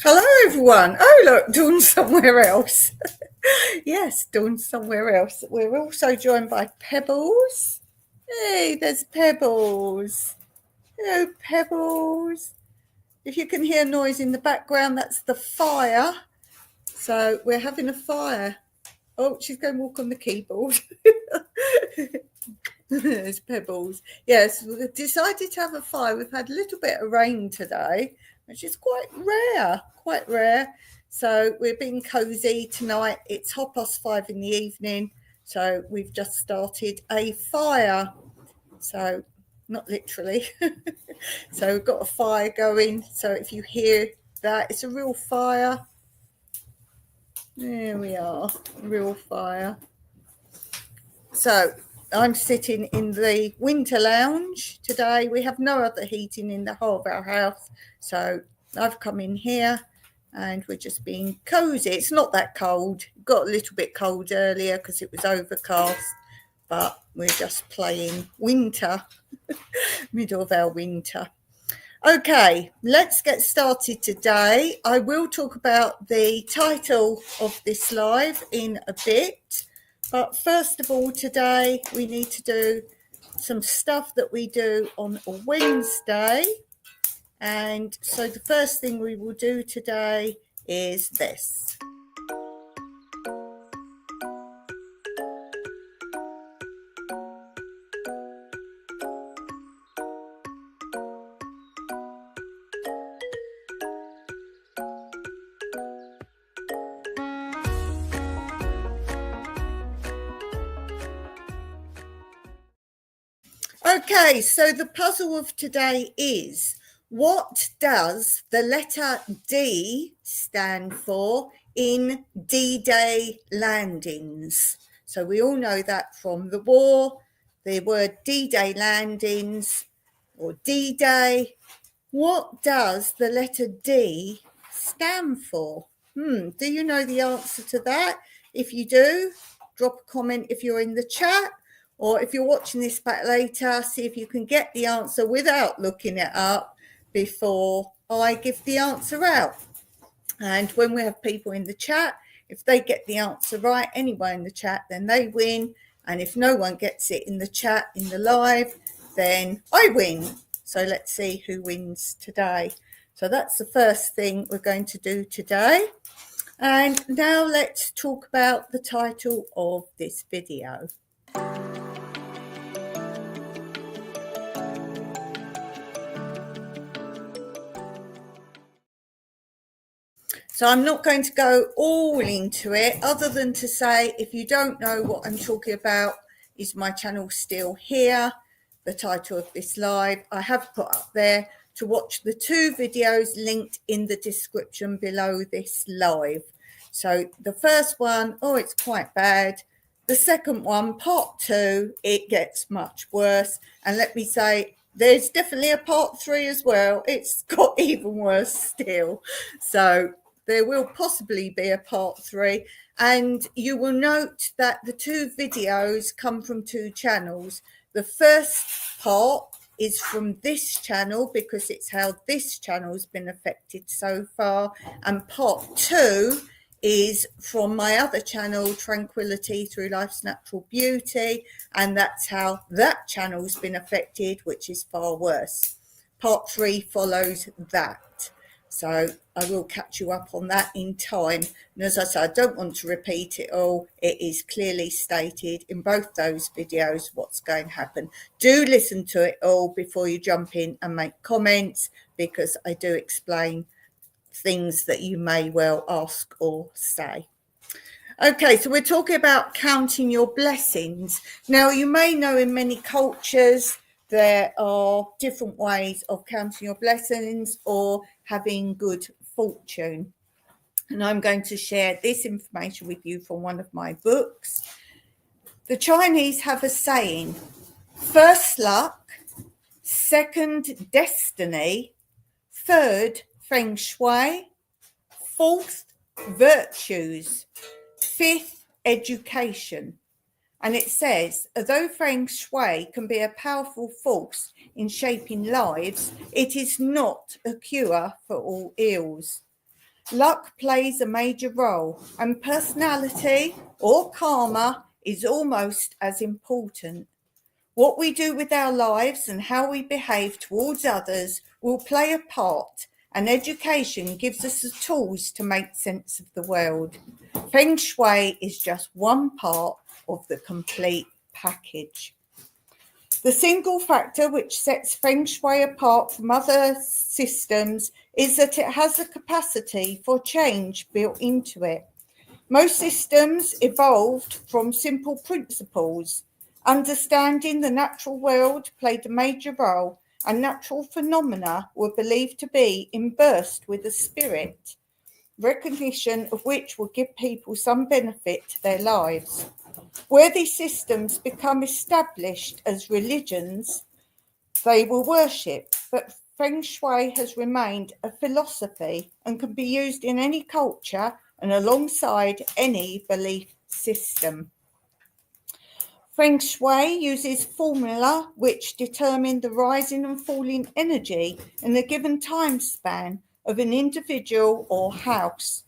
Hello, everyone. Oh, look, Dawn's somewhere else. Yes, Dawn's somewhere else. We're also joined by Pebbles. Hey, there's Pebbles. Hello, Pebbles. If you can hear noise in the background, that's the fire. So we're having a fire. Oh, she's going to walk on the keyboard. There's Pebbles. Yes, we decided to have a fire. We've had a little bit of rain today, which is quite rare, quite rare. So we're being cosy tonight. It's 5:30 in the evening. So we've just started a fire. So not literally. So we've got a fire going. So if you hear that, it's a real fire. There we are, real fire. So I'm sitting in the winter lounge today. We have no other heating in the whole of our house. So I've come in here and we're just being cozy. It's not that cold. It got a little bit cold earlier because it was overcast, but we're just playing winter, middle of our winter. Okay, let's get started today. I will talk about the title of this live in a bit. But first of all, today we need to do some stuff that we do on a Wednesday. And so the first thing we will do today is this. Okay, so the puzzle of today is, what does the letter D stand for in D-Day landings? So we all know that from the war, the word D-Day landings or D-Day. What does the letter D stand for? Do you know the answer to that? If you do, drop a comment if you're in the chat, or if you're watching this back later, see if you can get the answer without looking it up before I give the answer out. And when we have people in the chat, if they get the answer right, anyone in the chat, then they win. And if no one gets it in the chat, in the live, then I win. So let's see who wins today. So that's the first thing we're going to do today. And now let's talk about the title of this video. So I'm not going to go all into it, other than to say, if you don't know what I'm talking about, is my channel still here? The title of this live, I have put up there to watch the two videos linked in the description below this live. So the first one, oh, it's quite bad. The second one, part 2, it gets much worse. And let me say, there's definitely a part 3 as well. It's got even worse still. So there will possibly be a part 3. And you will note that the two videos come from two channels. The first part is from this channel because it's how this channel's been affected so far. And part 2 is from my other channel, Tranquility Through Life's Natural Beauty. And that's how that channel's been affected, which is far worse. Part 3 follows that. So I will catch you up on that in time. And as I said, I don't want to repeat it all. It is clearly stated in both those videos what's going to happen. Do listen to it all before you jump in and make comments, because I do explain things that you may well ask or say. Okay, so we're talking about counting your blessings. Now, you may know in many cultures there are different ways of counting your blessings or having good fortune. And I'm going to share this information with you from one of my books. The Chinese have a saying: first luck, second destiny, third feng shui, fourth virtues, fifth education. And it says, although feng shui can be a powerful force in shaping lives, it is not a cure for all ills. Luck plays a major role, and personality or karma is almost as important. What we do with our lives and how we behave towards others will play a part, and education gives us the tools to make sense of the world. Feng Shui is just one part of the complete package. The single factor which sets Feng Shui apart from other systems is that it has a capacity for change built into it. Most systems evolved from simple principles. Understanding the natural world played a major role, and natural phenomena were believed to be imbursed with a spirit, recognition of which will give people some benefit to their lives. Where these systems become established as religions, they will worship, but Feng Shui has remained a philosophy and can be used in any culture and alongside any belief system. Feng Shui uses formula which determine the rising and falling energy in a given time span of an individual or house.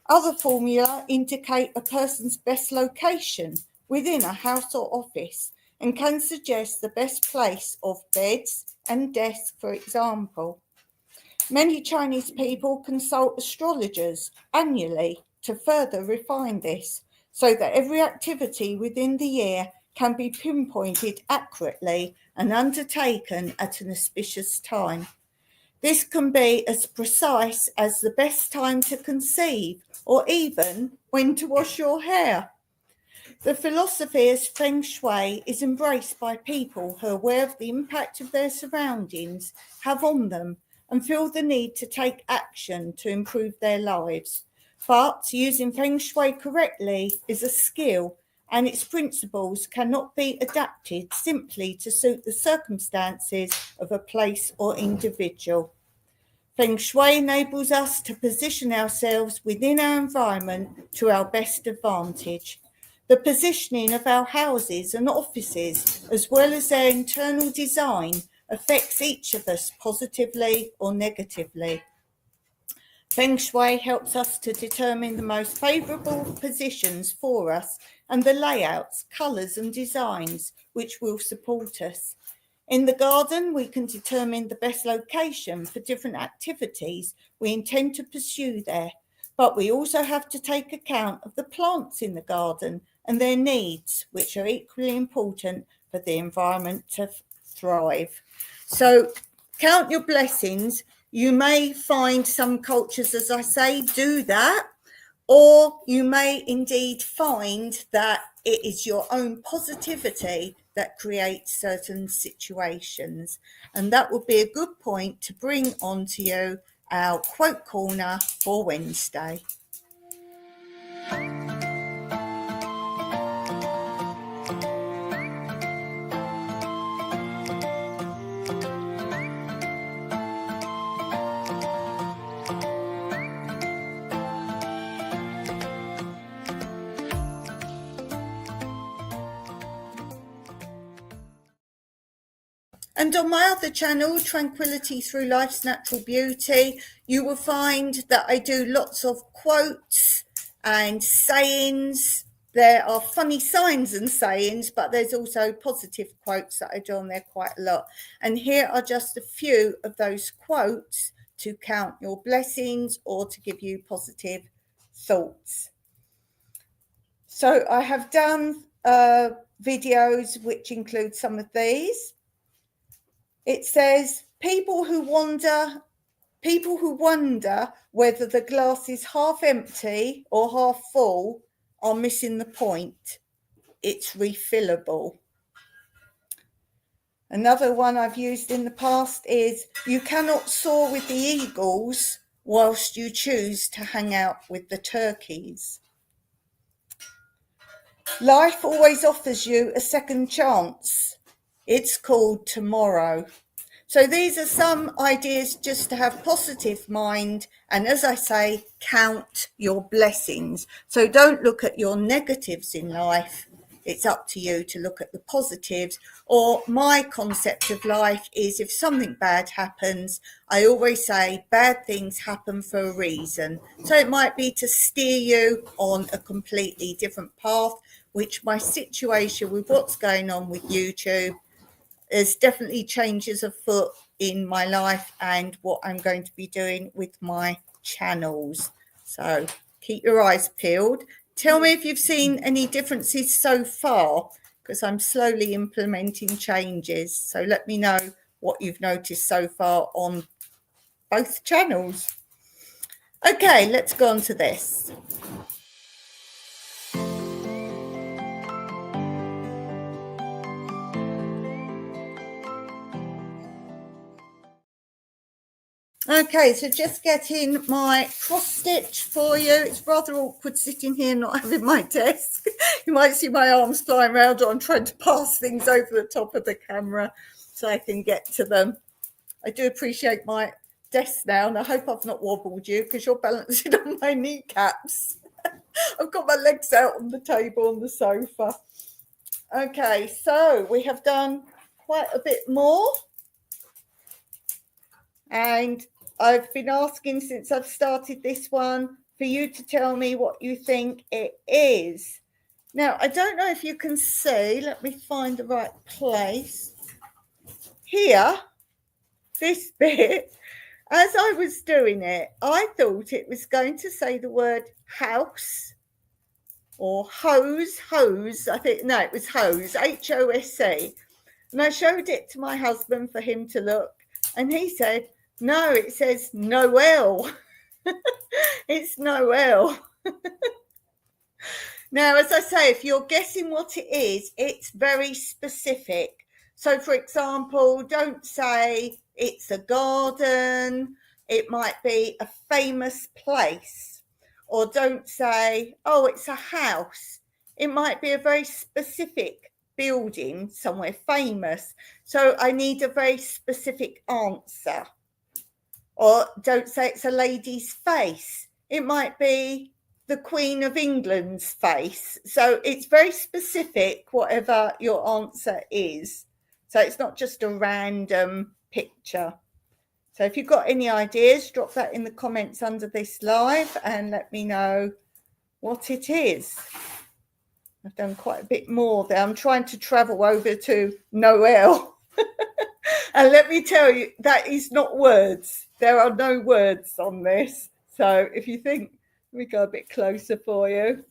Other formula indicate a person's best location within a house or office and can suggest the best place of beds and desks, for example. Many Chinese people consult astrologers annually to further refine this, so that every activity within the year can be pinpointed accurately and undertaken at an auspicious time. This can be as precise as the best time to conceive or even when to wash your hair. The philosophy of Feng Shui is embraced by people who are aware of the impact of their surroundings have on them and feel the need to take action to improve their lives. But using Feng Shui correctly is a skill, and its principles cannot be adapted simply to suit the circumstances of a place or individual. Feng Shui enables us to position ourselves within our environment to our best advantage. The positioning of our houses and offices, as well as their internal design, affects each of us positively or negatively. Feng Shui helps us to determine the most favourable positions for us and the layouts, colours and designs which will support us. In the garden, we can determine the best location for different activities we intend to pursue there, but we also have to take account of the plants in the garden and their needs, which are equally important for the environment to thrive. So count your blessings. You may find some cultures, as I say, do that, or you may indeed find that it is your own positivity that creates certain situations. And that would be a good point to bring onto you our quote corner for Wednesday. And on my other channel, Tranquility Through Life's Natural Beauty, you will find that I do lots of quotes and sayings. There are funny signs and sayings, but there's also positive quotes that I do on there quite a lot. And here are just a few of those quotes to count your blessings or to give you positive thoughts. So I have done videos which include some of these. It says, people who wonder whether the glass is half empty or half full are missing the point. It's refillable. Another one I've used in the past is, you cannot soar with the eagles whilst you choose to hang out with the turkeys. Life always offers you a second chance. It's called tomorrow. So these are some ideas just to have positive mind. And as I say, count your blessings. So don't look at your negatives in life. It's up to you to look at the positives. Or my concept of life is, if something bad happens, I always say bad things happen for a reason. So it might be to steer you on a completely different path, which my situation with what's going on with YouTube, there's definitely changes afoot in my life and what I'm going to be doing with my channels. So keep your eyes peeled. Tell me if you've seen any differences so far, because I'm slowly implementing changes. So let me know what you've noticed so far on both channels. Okay, let's go on to this. Okay, so just getting my cross stitch for you. It's rather awkward sitting here not having my desk. You might see my arms flying around, or I'm trying to pass things over the top of the camera so I can get to them. I do appreciate my desk now, and I hope I've not wobbled you, because you're balancing on my kneecaps. I've got my legs out on the table on the sofa. Okay, so we have done quite a bit more. And I've been asking since I've started this one for you to tell me what you think it is. Now, I don't know if you can see. Let me find the right place. Here, this bit, as I was doing it, I thought it was going to say the word house or hose. I think, no, it was hose, H-O-S-E. And I showed it to my husband for him to look. And he said, no, it says Noel. It's Noel. Now, as I say, if you're guessing what it is, it's very specific. So, for example, don't say it's a garden. It might be a famous place. Or don't say, oh, it's a house. It might be a very specific building somewhere famous. So I need a very specific answer. Or don't say it's a lady's face. It might be the Queen of England's face. So it's very specific, whatever your answer is. So it's not just a random picture. So if you've got any ideas, drop that in the comments under this live and let me know what it is. I've done quite a bit more there. I'm trying to travel over to Noel. And let me tell you, that is not words. There are no words on this. So if you think, let me go a bit closer for you.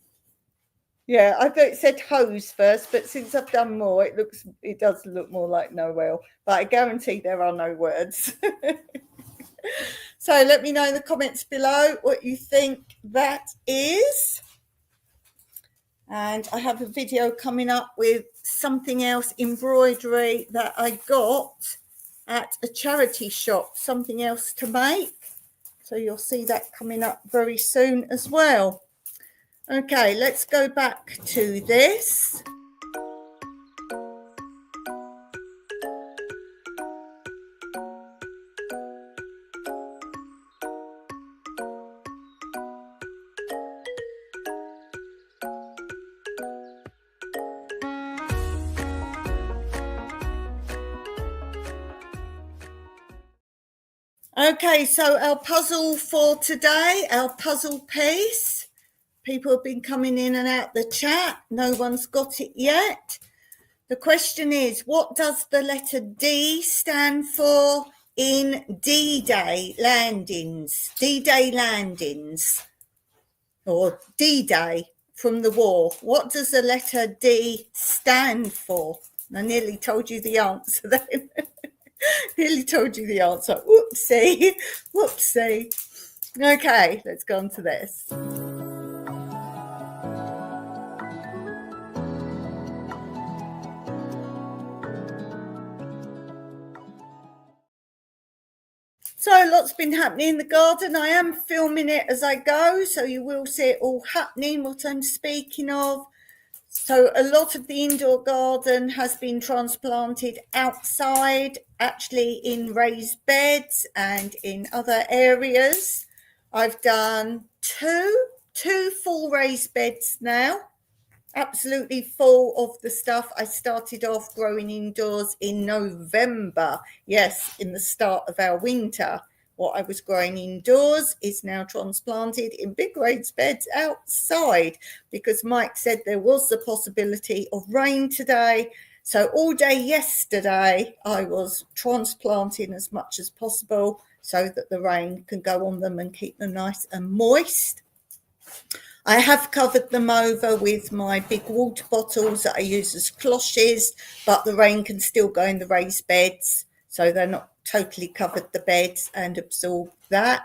Yeah, I thought it said hose first, but since I've done more, it does look more like Noel. But I guarantee there are no words. So let me know in the comments below what you think that is. And I have a video coming up with something else, embroidery that I got at a charity shop, something else to make. So you'll see that coming up very soon as well. Okay, let's go back to this. Okay, so our puzzle for today, our puzzle piece. People have been coming in and out the chat. No one's got it yet. The question is, what does the letter D stand for in D-Day landings? D-Day landings, or D-Day from the war. What does the letter D stand for? I nearly told you the answer then. Nearly told you the answer. Whoopsie. Whoopsie. Okay, let's go on to this. So lots been happening in the garden. I am filming it as I go, so you will see it all happening, what I'm speaking of. So a lot of the indoor garden has been transplanted outside, actually in raised beds and in other areas. I've done two full raised beds now. absolutely full of the stuff. I started off growing indoors in November. Yes, in the start of our winter. What I was growing indoors is now transplanted in big raised beds outside, because Mike said there was the possibility of rain today. So all day yesterday, I was transplanting as much as possible so that the rain can go on them and keep them nice and moist. I have covered them over with my big water bottles that I use as cloches, but the rain can still go in the raised beds, so they're not totally covered the beds and absorb that.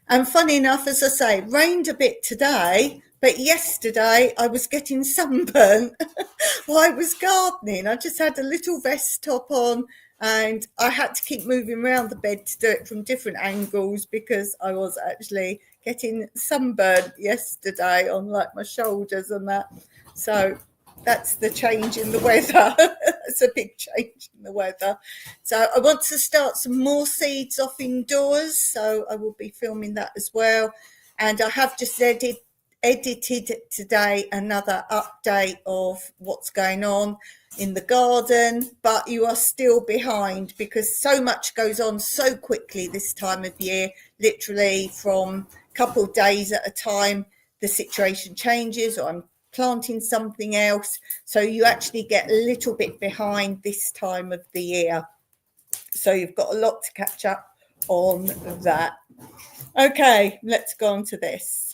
And funny enough, as I say, it rained a bit today, but yesterday I was getting sunburnt while I was gardening. I just had a little vest top on, and I had to keep moving around the bed to do it from different angles because I was actually getting sunburned yesterday on like my shoulders and that. So that's the change in the weather. It's a big change in the weather. So I want to start some more seeds off indoors, so I will be filming that as well. And I have just edited today another update of what's going on in the garden, but you are still behind because so much goes on so quickly this time of year. Literally from a couple of days at a time the situation changes, or I'm planting something else, so you actually get a little bit behind this time of the year, so you've got a lot to catch up on that. Okay, let's go on to this.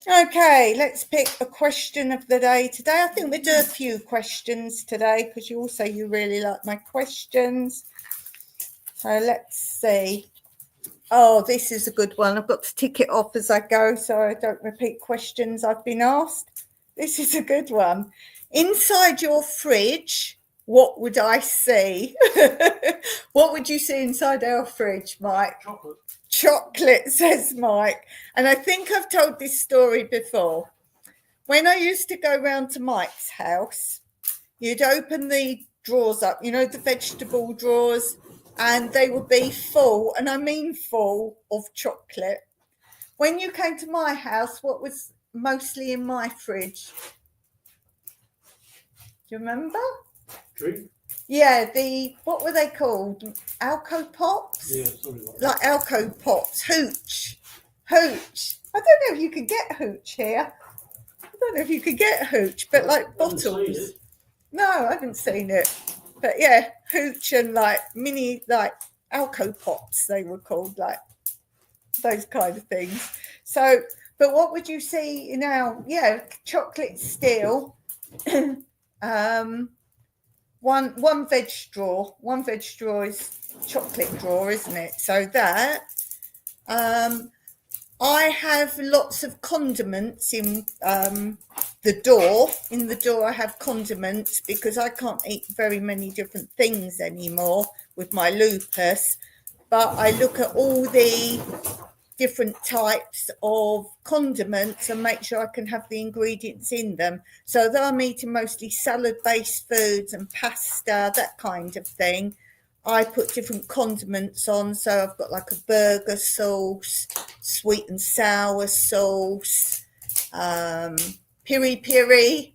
Okay, let's pick a question of the day today. I think we'll do a few questions today because you all say you really like my questions. So let's see. Oh, this is a good one. I've got to tick it off as I go so I don't repeat questions I've been asked. This is a good one. Inside your fridge, what would I see? What would you see inside our fridge, Mike? Chocolate, says Mike. And I think I've told this story before. When I used to go round to Mike's house, you'd open the drawers up, you know, the vegetable drawers, and they would be full, and I mean full, of chocolate. When you came to my house, what was mostly in my fridge? Do you remember? Drink? Yeah, what were they called? Alco Pops? Yeah, something like that. Like Alco Pops. Hooch. I don't know if you could get Hooch here. I don't know if you could get Hooch, but like bottles. No, I haven't seen it. But yeah, Hooch and like mini, like Alco Pops, they were called, like those kind of things. So, but what would you see now? Yeah, chocolate still. One veg straw. One veg straw is chocolate drawer, isn't it? So that. I have lots of condiments in the door. In the door, I have condiments because I can't eat very many different things anymore with my lupus. But I look at all the different types of condiments and make sure I can have the ingredients in them. So though I'm eating mostly salad-based foods and pasta, that kind of thing, I put different condiments on. So I've got like a burger sauce, sweet and sour sauce, piri piri,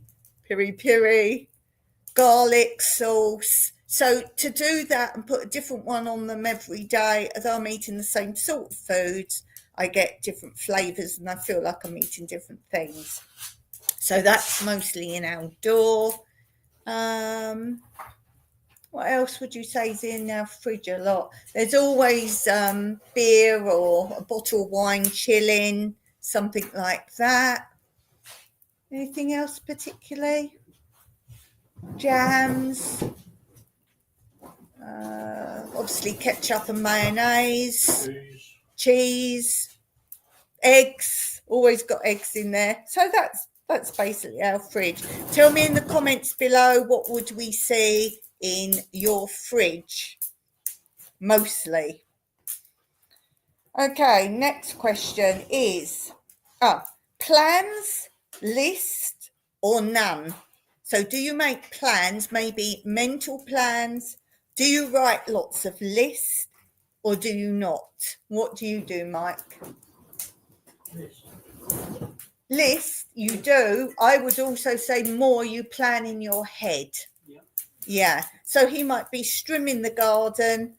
garlic sauce. So to do that and put a different one on them every day, as I'm eating the same sort of foods, I get different flavours and I feel like I'm eating different things. So that's mostly in our door. What else would you say is in our fridge a lot? There's always beer or a bottle of wine chilling, something like that. Anything else particularly? Jams. Obviously ketchup and mayonnaise. Cheese. Eggs. Always got eggs in there. So that's basically our fridge. Tell me in the comments below, what would we see in your fridge? Mostly. Okay, next question is plans, list, or none? So do you make plans, maybe mental plans? Do you write lots of lists or do you not? What do you do, Mike? List, you do. I would also say more you plan in your head. Yeah. So he might be trimming the garden,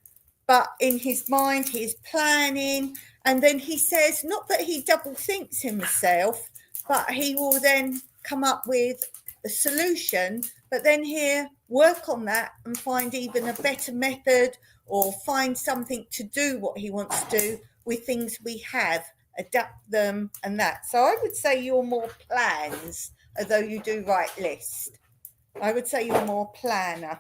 but in his mind he's planning, and then he says, not that he double thinks himself, but he will then come up with a solution, but then he'll work on that and find even a better method or find something to do what he wants to do with things we have, adapt them and that. So I would say you're more plans, although you do write lists. I would say you're more planner.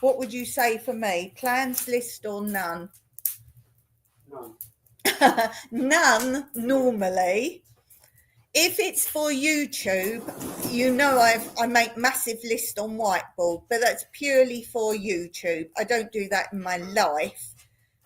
What would you say for me? Plans, list or none? None. None normally. If it's for YouTube, you know I make massive lists on whiteboard, but that's purely for YouTube. I don't do that in my life.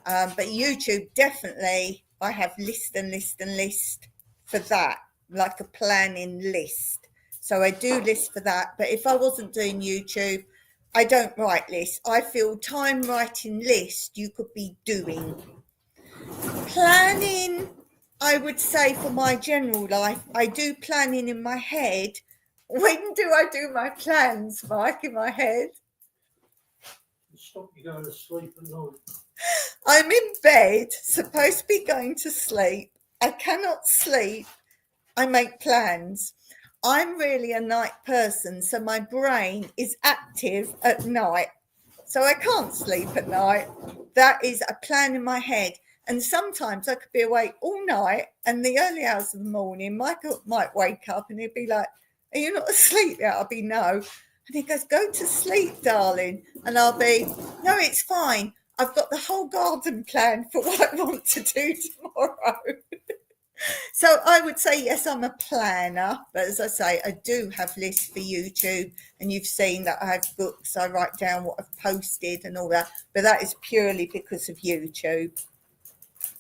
But YouTube, definitely, I have list and list and list for that, like a planning list. So I do list for that. But if I wasn't doing YouTube, I don't write lists. I feel time writing lists you could be doing. Planning, I would say for my general life, I do planning in my head. When do I do my plans, Mike, in my head? Stop you going to sleep at night. I'm in bed, supposed to be going to sleep. I cannot sleep. I make plans. I'm really a night person, so my brain is active at night. So I can't sleep at night. That is a plan in my head. And sometimes I could be awake all night, and the early hours of the morning, Michael might wake up and he'd be like, "Are you not asleep yet?" I'll be, "No." And he goes, "Go to sleep, darling." And I'll be, "No, it's fine. I've got the whole garden planned for what I want to do tomorrow." So I would say, yes, I'm a planner. But as I say, I do have lists for YouTube. And you've seen that I have books. I write down what I've posted and all that. But that is purely because of YouTube.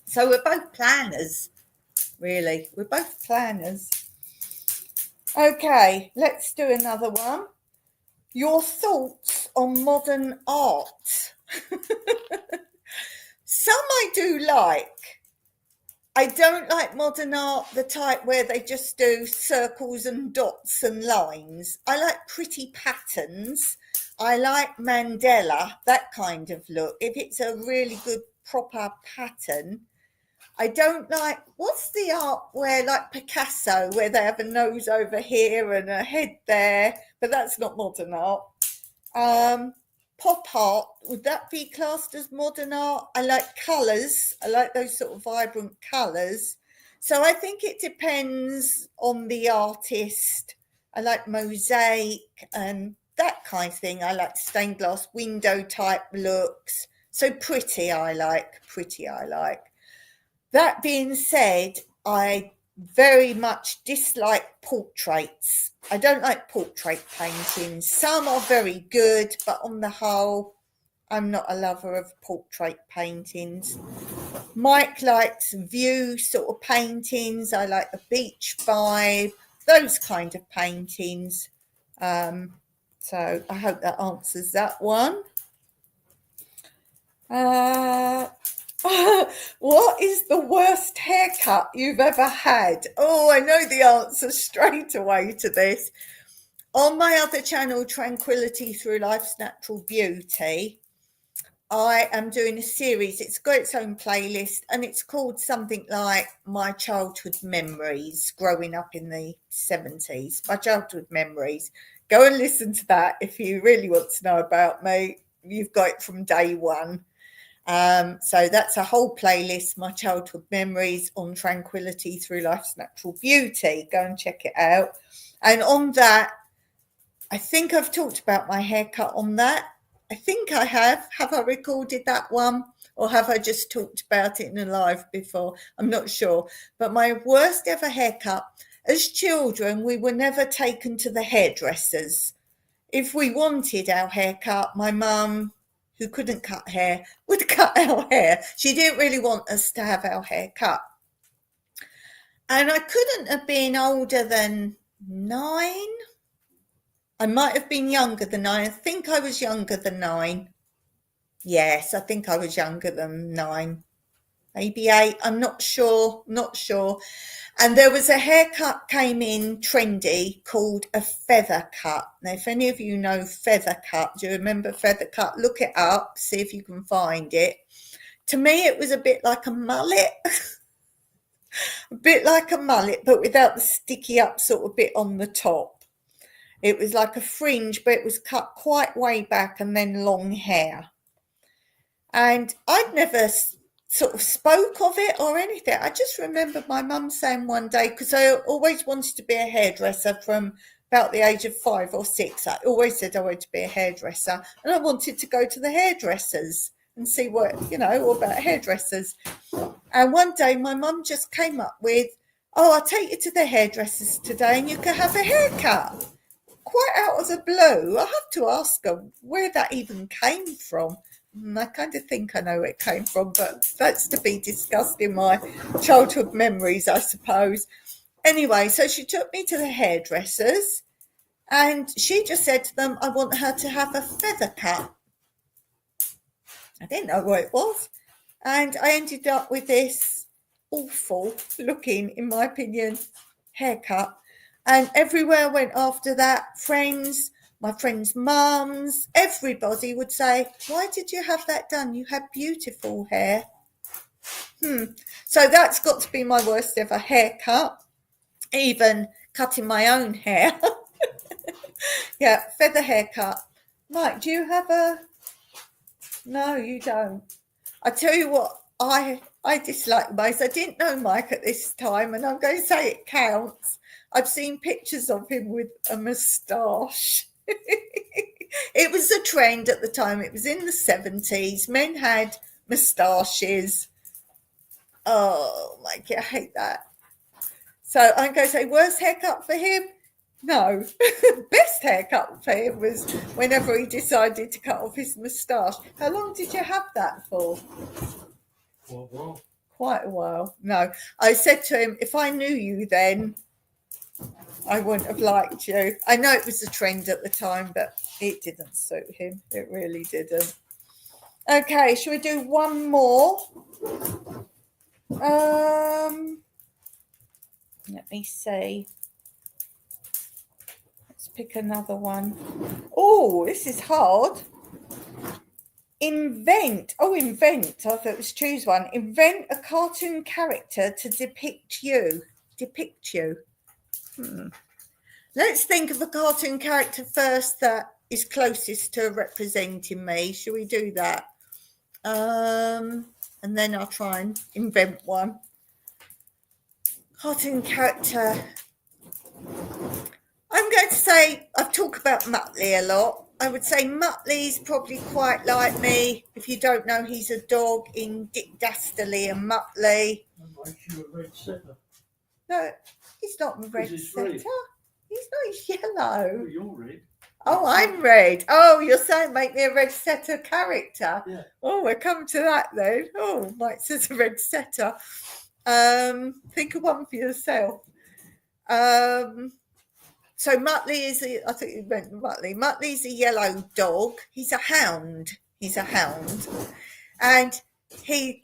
So we're both planners, really. We're both planners. Okay, let's do another one. Your thoughts on modern art. Some I do like. I don't like modern art, the type where they just do circles and dots and lines. I like pretty patterns. I like mandala, that kind of look. If it's a really good proper pattern. I don't like, what's the art where, like Picasso, where they have a nose over here and a head there, but that's not modern art. Pop art, would that be classed as modern art? I like colours. I like those sort of vibrant colours. So I think it depends on the artist. I like mosaic and that kind of thing. I like stained glass window type looks. So pretty I like. That being said, I very much dislike portraits. I don't like portrait paintings. Some are very good, but on the whole, I'm not a lover of portrait paintings. Mike likes view sort of paintings. I like the beach vibe, those kind of paintings. So I hope that answers that one. What is the worst haircut you've ever had? Oh, I know the answer straight away to this. On my other channel, Tranquility Through Life's Natural Beauty, I am doing a series. It's got its own playlist and it's called something like My Childhood Memories, growing up in the 70s. My Childhood Memories. Go and listen to that if you really want to know about me. You've got it from day one. So that's a whole playlist, My Childhood Memories, on Tranquility Through Life's Natural Beauty. Go and check it out. And on that, I think I've talked about my haircut on that. I think I have. Have I recorded that one? Or have I just talked about it in a live before? I'm not sure. But my worst ever haircut, as children, we were never taken to the hairdressers. If we wanted our haircut, my mum, who couldn't cut hair, would cut our hair. She didn't really want us to have our hair cut. And I couldn't have been older than 9. I might have been younger than 9. I think I was younger than 9. Yes, I think I was younger than 9. Maybe 8. I'm not sure. Not sure. And there was a haircut came in trendy called a feather cut. Now, if any of you know feather cut, do you remember feather cut? Look it up, see if you can find it. To me, it was a bit like a mullet. A bit like a mullet, but without the sticky up sort of bit on the top. It was like a fringe, but it was cut quite way back and then long hair. And I'd never sort of spoke of it or anything. I just remember my mum saying one day, because I always wanted to be a hairdresser from about the age of 5 or 6. I always said I wanted to be a hairdresser, and I wanted to go to the hairdressers and see what, all about hairdressers. And one day my mum just came up with, oh, I'll take you to the hairdressers today and you can have a haircut. Quite out of the blue. I have to ask her where that even came from. I kind of think I know where it came from, but that's to be discussed in my childhood memories, I suppose. Anyway, so she took me to the hairdressers and she just said to them, I want her to have a feather cut. I didn't know what it was. And I ended up with this awful looking, in my opinion, haircut. And everywhere I went after that, friends, my friends' mums, everybody would say, why did you have that done? You had beautiful hair. So that's got to be my worst ever haircut, even cutting my own hair. Yeah, feather haircut. Mike, do you have a... No, you don't. I tell you what, I dislike most. I didn't know Mike at this time, and I'm going to say it counts. I've seen pictures of him with a moustache. It was a trend at the time. It was in the 70s. Men had moustaches. Oh, Mike, I hate that. So I'm going to say worst haircut for him? No. Best haircut for him was whenever he decided to cut off his moustache. How long did you have that for? Quite a while. No. I said to him, if I knew you then, I wouldn't have liked you. I know it was a trend at the time, but it didn't suit him. It really didn't. Okay, shall we do one more? Let me see. Let's pick another one. Oh, this is hard. Invent. I thought it was choose one. Invent a cartoon character to depict you. Let's think of a cartoon character first that is closest to representing me. Shall we do that? And then I'll try and invent one. Cartoon character. I'm going to say, I've talked about Muttley a lot. I would say Muttley's probably quite like me. If you don't know, he's a dog in Dick Dastardly and Muttley. That makes you a red setter. No, he's not a red setter. Red. He's not, he's yellow. Oh, you're red. Oh, I'm red. Oh, you're saying make me a red setter character. Yeah. Oh, we'll come to that then. Oh, Mike says a red setter. Think of one for yourself. So Muttley is, I think you meant Muttley. Muttley's a yellow dog. He's a hound. And he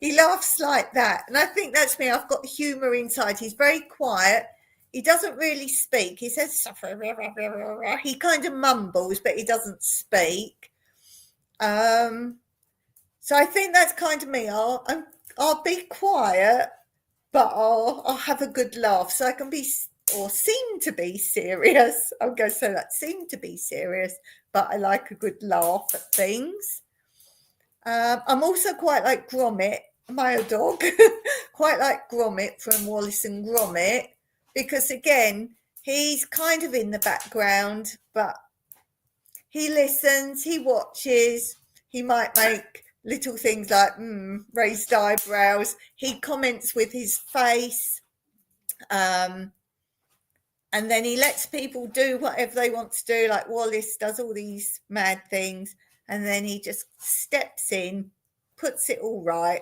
laughs like that. And I think that's me. I've got humour inside. He's very quiet. He doesn't really speak. He says, he kind of mumbles, but he doesn't speak. So I think that's kind of me. I'll be quiet, but I'll have a good laugh. So I can be, or seem to be serious. I'm going to say that, seem to be serious, but I like a good laugh at things. I'm also quite like Gromit, my dog, quite like Gromit from Wallace and Gromit, because again, he's kind of in the background, but he listens, he watches, he might make little things like raised eyebrows. He comments with his face. And then he lets people do whatever they want to do, like Wallace does all these mad things. And then he just steps in, puts it all right,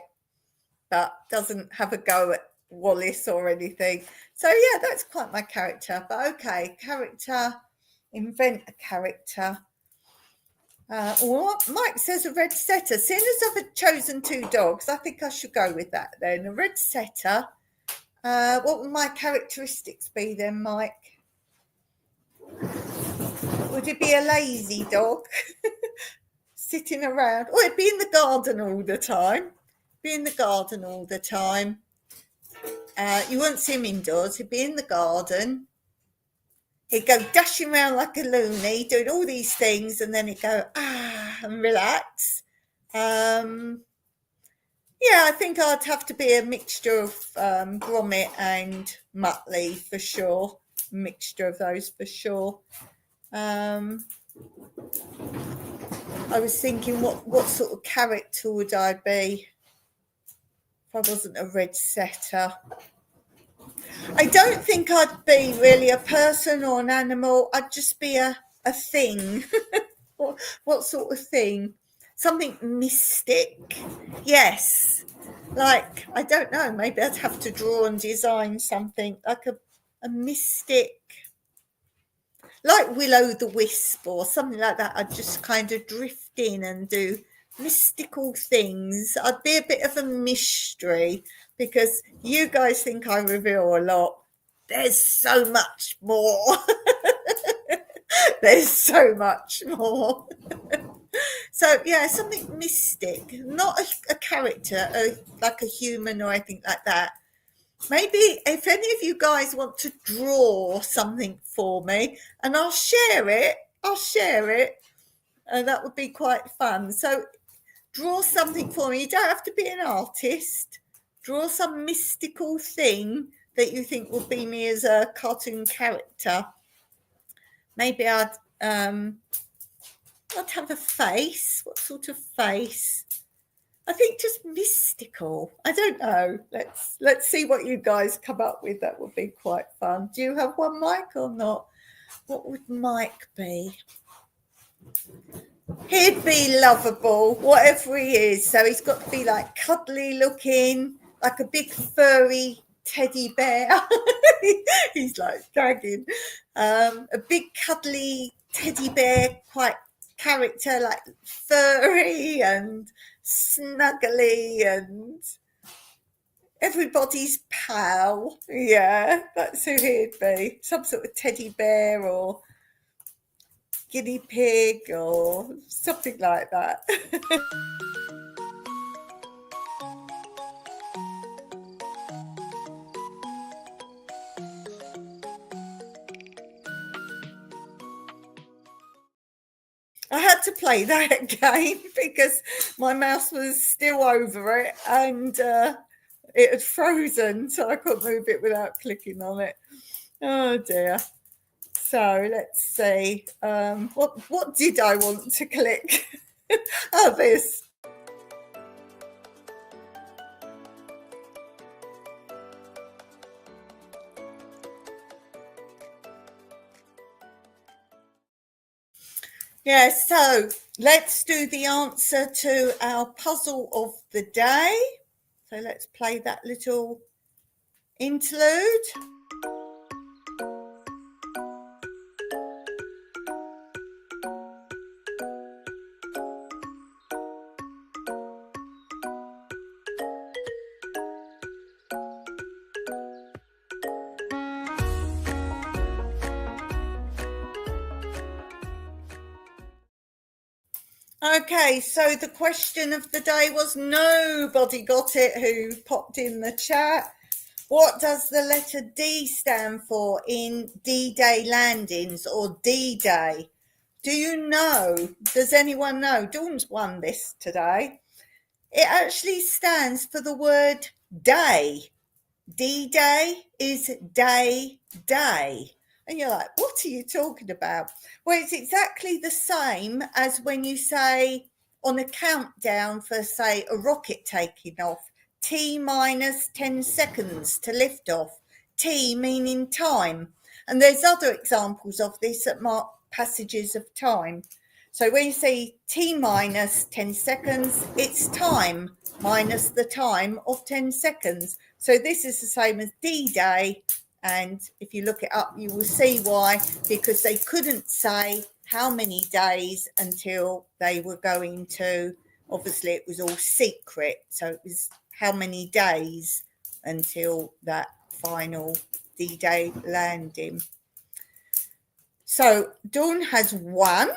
but doesn't have a go at Wallace or anything. So yeah, that's quite my character. But okay, character, invent a character. What Mike says, a red setter. Seeing as I've chosen 2 dogs, I think I should go with that then. A red setter. What would my characteristics be then, Mike? Would it be a lazy dog sitting around? Or it'd be in the garden all the time. Be in the garden all the time. You won't see him indoors. He'd be in the garden. He'd go dashing around like a loony, doing all these things, and then he'd go, and relax. Yeah, I think I'd have to be a mixture of Gromit and Muttley for sure. Mixture of those for sure. I was thinking, what sort of character would I be if I wasn't a red setter? I don't think I'd be really a person or an animal. I'd just be a thing. What sort of thing? Something mystic. Yes. Like, I don't know, maybe I'd have to draw and design something like a mystic, like Will-o'-the-Wisp or something like that. I'd just kind of drift in and do mystical things. I'd be a bit of a mystery, because you guys think I reveal a lot. There's so much more. There's so much more. So yeah, something mystic, not a character, like a human or anything like that. Maybe if any of you guys want to draw something for me, and I'll share it, and that would be quite fun. So draw something for me. You don't have to be an artist. Draw some mystical thing that you think will be me as a cartoon character. Maybe I'd have a face. What sort of face? I think just mystical. I don't know. Let's see what you guys come up with. That would be quite fun. Do you have one, Mike, or not? What would Mike be? He'd be lovable, whatever he is. So he's got to be like cuddly looking, like a big furry teddy bear. He's like dragging a big cuddly teddy bear, quite character, like furry and snuggly and everybody's pal. Yeah, that's who he'd be. Some sort of teddy bear or guinea pig or something like that. I had to play that game because my mouse was still over it and it had frozen, so I couldn't move it without clicking on it. Oh dear. So let's see. What did I want to click? Oh, this. Yeah, so let's do the answer to our puzzle of the day. So let's play that little interlude. Okay, so the question of the day was, nobody got it who popped in the chat. What does the letter D stand for in D-Day landings or D-Day? Do you know? Does anyone know? Dawn's won this today. It actually stands for the word day. D-Day is day. And you're like, what are you talking about? Well, it's exactly the same as when you say on a countdown for, say, a rocket taking off, T minus 10 seconds to lift off, T meaning time. And there's other examples of this that mark passages of time. So when you say T minus 10 seconds, it's time minus the time of 10 seconds, So this is the same as D-Day, and if you look it up, you will see why, because they couldn't say how many days until they were going to, obviously it was all secret, so it was how many days until that final D-Day landing. So Dawn has won.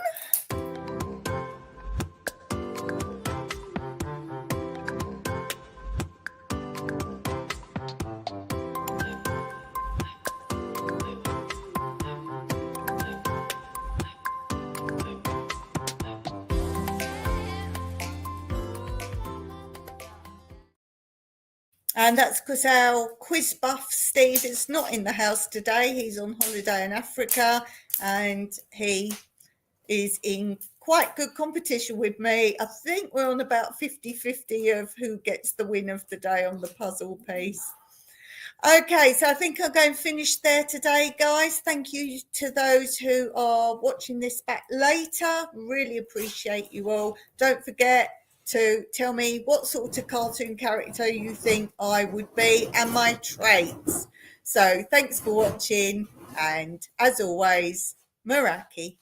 And that's because our quiz buff Steve is not in the house today. He's on holiday in Africa, and he is in quite good competition with me. I think we're on about 50-50 of who gets the win of the day on the puzzle piece. Okay, so I think I'll go and finish there today, guys. Thank you to those who are watching this back later. Really appreciate you all. Don't forget to tell me what sort of cartoon character you think I would be and my traits. So thanks for watching, and as always, Meraki.